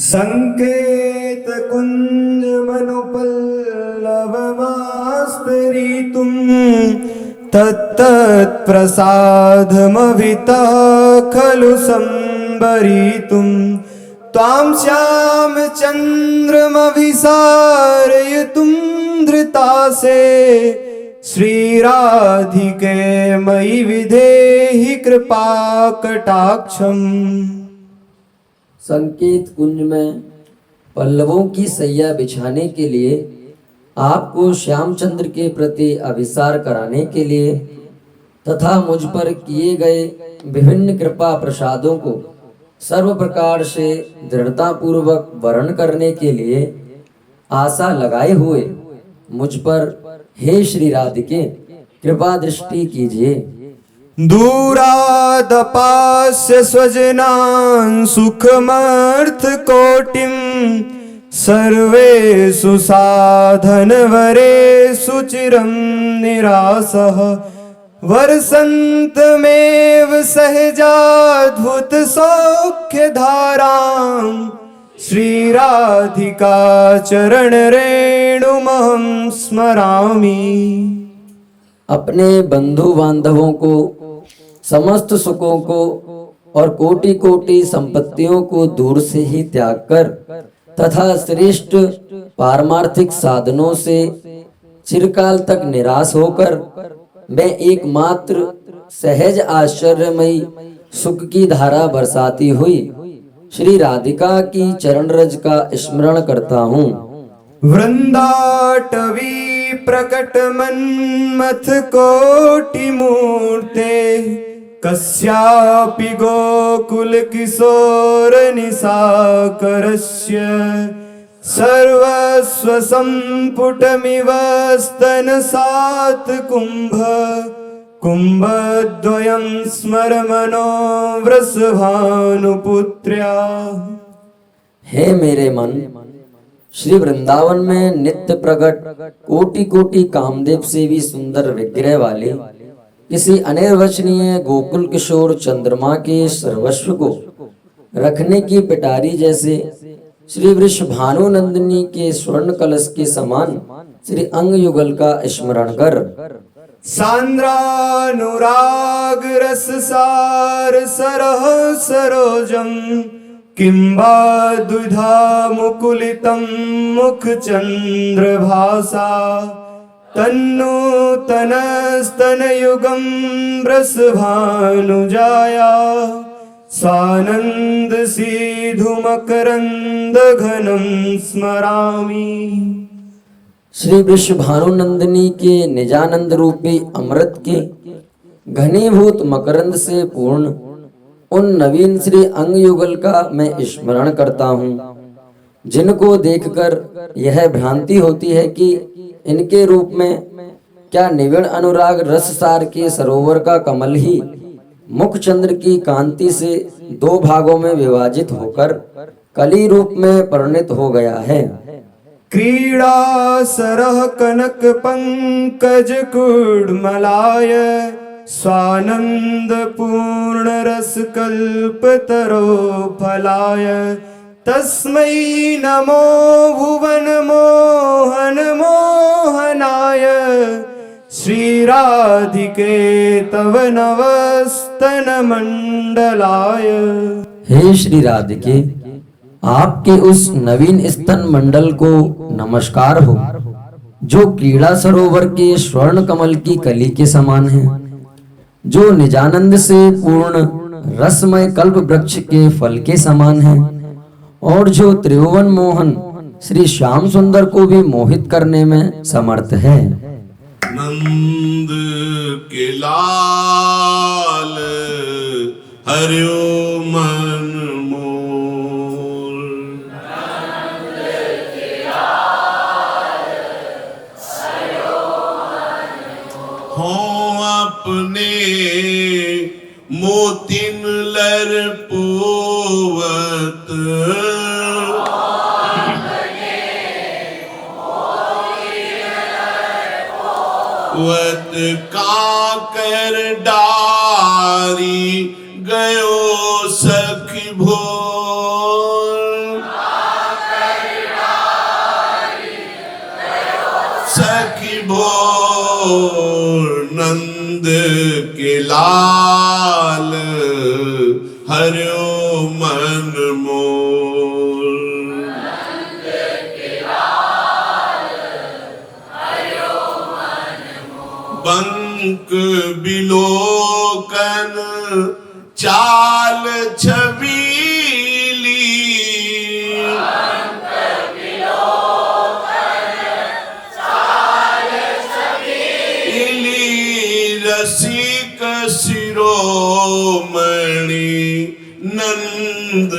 संकेत कुंज मनुपल्लवमास्तरीतुं तत्तत् प्रसादमभितः खलु संबरीतुं त्वां श्याम चन्द्रमभिसारयितुं धृतासे श्रीराधिके मयि विधेहि कृपा कटाक्षम्। संकेत कुंज में पल्लवों की सैया बिछाने के लिए, आपको श्यामचंद्र के प्रति अभिसार कराने के लिए तथा मुझ पर किए गए विभिन्न कृपा प्रसादों को सर्व प्रकार से दृढ़ता पूर्वक वर्ण करने के लिए आशा लगाए हुए मुझ पर हे श्री राधिके कृपा दृष्टि कीजिए। दूरादपास्य स्वजनान् सुखमर्थकोटिं सर्वेषु साधनवरेषु चिरं निरासः वर्षन्तमेव सहजाद्भुत सौख्यधारां श्रीराधिका चरणरेणुमहं स्मरामि। अपने बंधु बांधवों को, समस्त सुखों को और कोटि कोटि संपत्तियों को दूर से ही त्याग कर तथा श्रेष्ठ पारमार्थिक साधनों से चिरकाल तक निराश होकर मैं एकमात्र सहज आश्चर्यमयी सुख की धारा बरसाती हुई श्री राधिका की चरण रज का स्मरण करता हूँ। वृंदाटवी प्रकट मन्मथ कोटि मूर्ते कस्यापि गोकुल किशोर निशाकरस्य सर्वस्व संपुटमिव स्तन सात कुंभ कुंभद्वयं स्मर मनो वृषभानुपुत्र्या। हे मेरे मन, श्री वृंदावन में नित्य प्रकट कोटि कोटि कामदेव से भी सुंदर विग्रह वाले किसी अनिर्वचनीय गोकुल किशोर चंद्रमा के सर्वस्व को रखने की पिटारी जैसे श्री वृषभानु नंदिनी के स्वर्ण कलश के समान श्री अंग युगल का स्मरण कर सांद्रानुराग रस सार सरह सरोजम किंबा दुधा मुकुलितं मुख चंद्र भासा तन्नूतनस्तनयुगं वृषभानुजाया स्वानंद सीधु मकरंद घनं स्मरामि। श्री वृषभानु नंदिनी के निजानंद रूपी अमृत के घनीभूत मकरंद से पूर्ण उन नवीन श्री अंग युगल का मैं स्मरण करता हूँ, जिनको देखकर यह भ्रांति होती है कि इनके रूप में क्या निविड़ अनुराग रस सार के सरोवर का कमल ही मुख चंद्र की कांति से दो भागों में विभाजित होकर कली रूप में परिणित हो गया है। क्रीड़ा सरह कनक पंकज कुडमलाय स्वानंद पूर्ण रस कल्प तरो फलाय तस्मै नमो भुवन मोहन मोहनाय श्री राधिके तव नवस्तन मंडलाय। हे श्री राधिके, आपके उस नवीन स्तन मंडल को नमस्कार हो जो क्रीड़ा सरोवर के स्वर्ण कमल की कली के समान है, जो निजानंद से पूर्ण रसमय कल्प वृक्ष के फल के समान है और जो त्रिभुवन मोहन श्री श्याम सुंदर को भी मोहित करने में समर्थ है। नंद के लाल हरियो मन मोर हो अपने मोतिन लर पोवत वत काकर डारी गयो सखी भोर भोर नंद के लाल हरियो मन मोर। बंक बिलोकन चाल छबीली, रसिक शिरोमणि नंद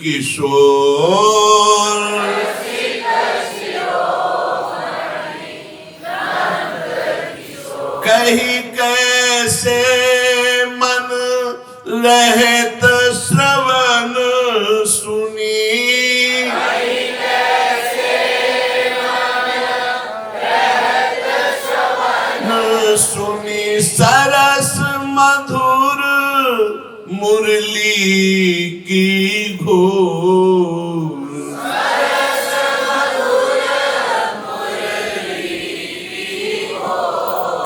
किशोर। कही कैसे मन रहत श्रवण सुनी, सुनी सरस मधुर मुरली की घोर।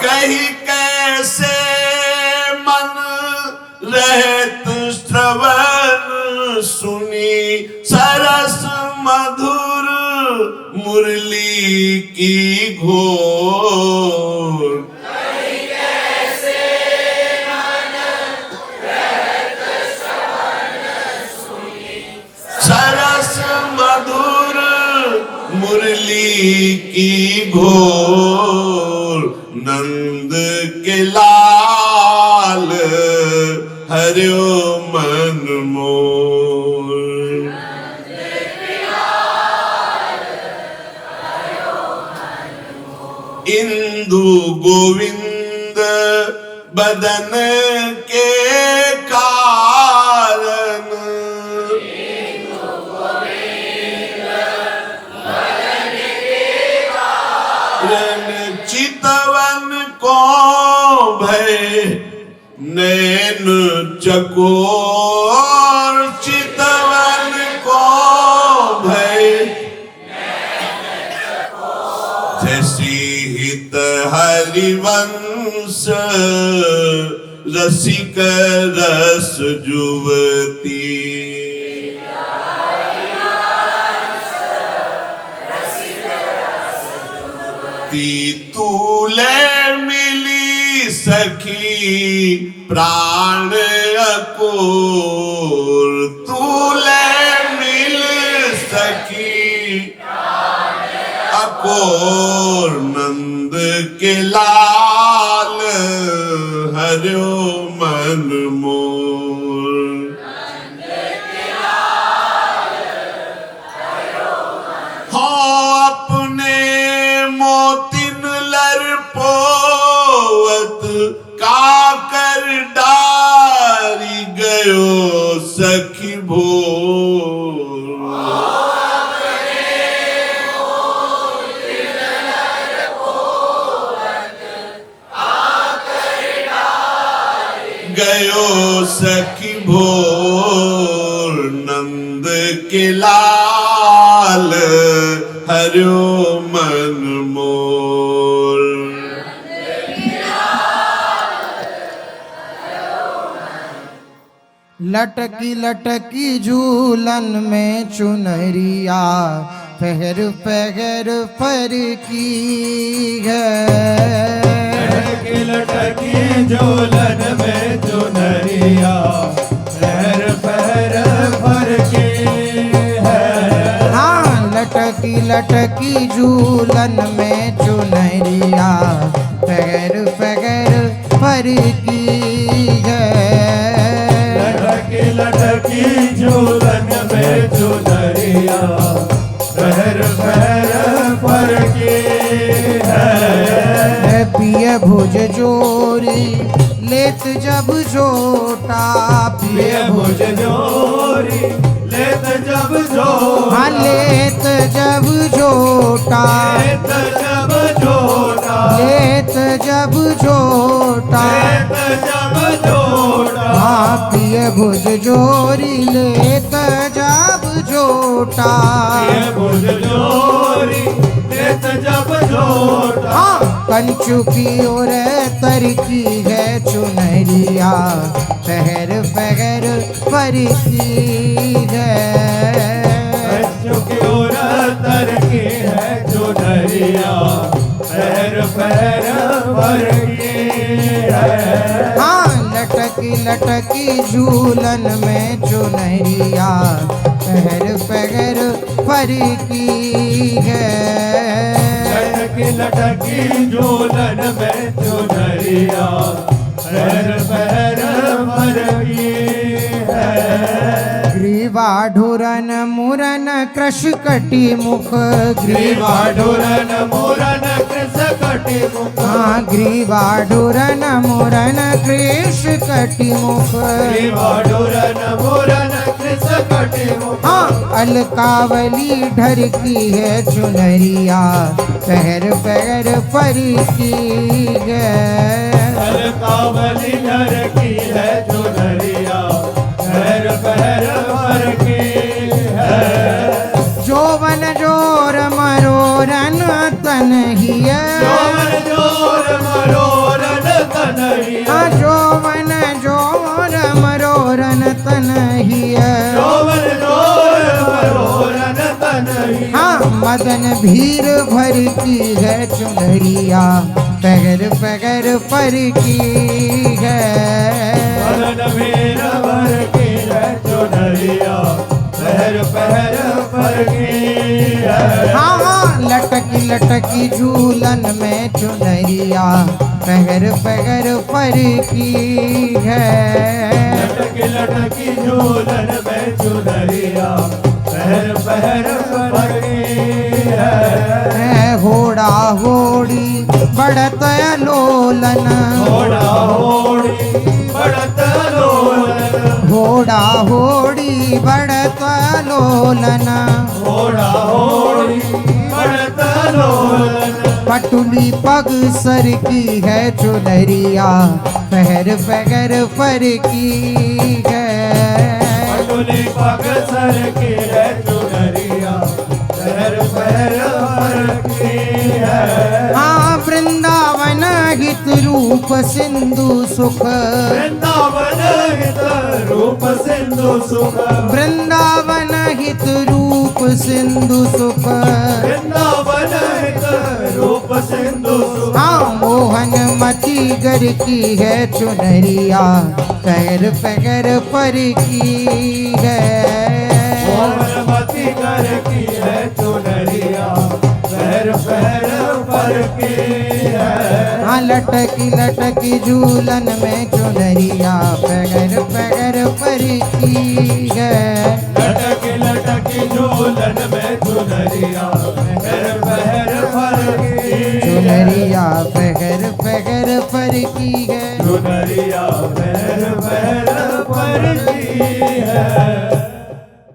कही कैसे मन रहत श्रवण सुनी, सरस मधुर मुरली की घोर। सरस मधुर मुरली की घोर, नंद के लाल हरियो मन मोर। इंदु गोविंद बदन के कारण, चितवन को भय नैन चकोर। चितवन को भय जैसी हित हरिवंश, रसिक रस जुवती। तूले मिली सखी प्राण अकोर। तूले मिल सखी अकोर, नंद के लाल हरियो मन मोर। हो अपने मोतिन लर पोवत काकर डारी गयो सखी भोर। गयो सखी भोर, नंद के लाल हरियो मन मोर। लटकी लटकी झूलन में चुनरिया, पहर पहर पर की है। लटकी लटकी झूलन में चुनरिया, पहर पहर पर की है। हाँ, लटकी लटकी झूलन में चुनरिया, पहर पहर पर की है। लटकी लटकी झूलन में चुनरिया, पहर पहर पर की है। पिय भुज जोरी लेत जब जोटा, पिय भुज जोरी लेत जब जोटा। हाँ, लेत जब जोटा, लेत जब जोटा, लेत जब जोटा। लेत जब जोटा। हाँ, पिय भुज जोरी लेत जब जोटा। पिय भुज जोरी लेत जब जोटा। हाँ, कंचु की ओर तरकी है चुनरिया, पहर पहर पर की है। कंचु की ओर तरकी है चुनरिया, पैर पैर पर की है। हाँ लटकी लटकी झूलन में चुनरिया, पहर पहर पर की है। लटकी लटकी झूलन में चुनरिया, पैर पैर पर की है। ग्रीवा ढुरन मुरन कृष कटी मुख, ग्रीवा ढुरन मुरन कृष कटी मुख, हाँ ग्रीवा ढुरन मुरन कृष कटी मुख। ग्रीवा ढुरन मुरन कृष कटी मुख। हाँ अलकावली ढरकी है चुनरिया, पहर पहर पर की है। अलकावली ढरकी है चुनरिया, पैर पैर पर की है। जोवन जोर मरोरन तनहिया, जोवन जोर मरोरन तनहिया, हाँ जोवन जोर मरोरन तनहिया। जोवन जोर मरोरन तनहिया। हाँ मदन भीर भर की है चुनरिया, पहर पहर पर की है। मदन भीर भर की है चुनरिया, पहर पहर पर की है। हाँ हाँ लटकी लटकी झूलन में चुनरिया, पहर पहर पर की है। लटकी लटकी झूलन में चुनरिया, पहर पहर पर की है। होड़ा होड़ी बढ़त लोलन, होड़ा होड़ी बढ़त लोलन, होड़ा होड़ी बढ़त लोलन। होड़ा होड़ी बढ़त लोलन। पटुली पग सर की है चुनरिया, पहर पहर पर की है। पटुली पग सर की है चुनरिया, पैर पैर पर की है। हाँ वृंदावन हित रूप सिंधु सुख, वृंदावन हित रूप सिंधु सुख, वृंदावन हित रूप सिंधु सुख। वृंदावन हित रूप सिंधु सुख। हाँ मोहन मती गर की है चुनरिया, पैर पैर पर की है। मोहनमती कर की है चुनरिया, पैर पैर पर की है। हाँ लटकी लटकी झूलन में चुनरिया, पैर पैर पर की है। लटकी लटकी झूलन में चुनरिया, पैर पैर पर की चुनरिया पैर पैर पर की है। चुनरिया पैर पैर पर की है।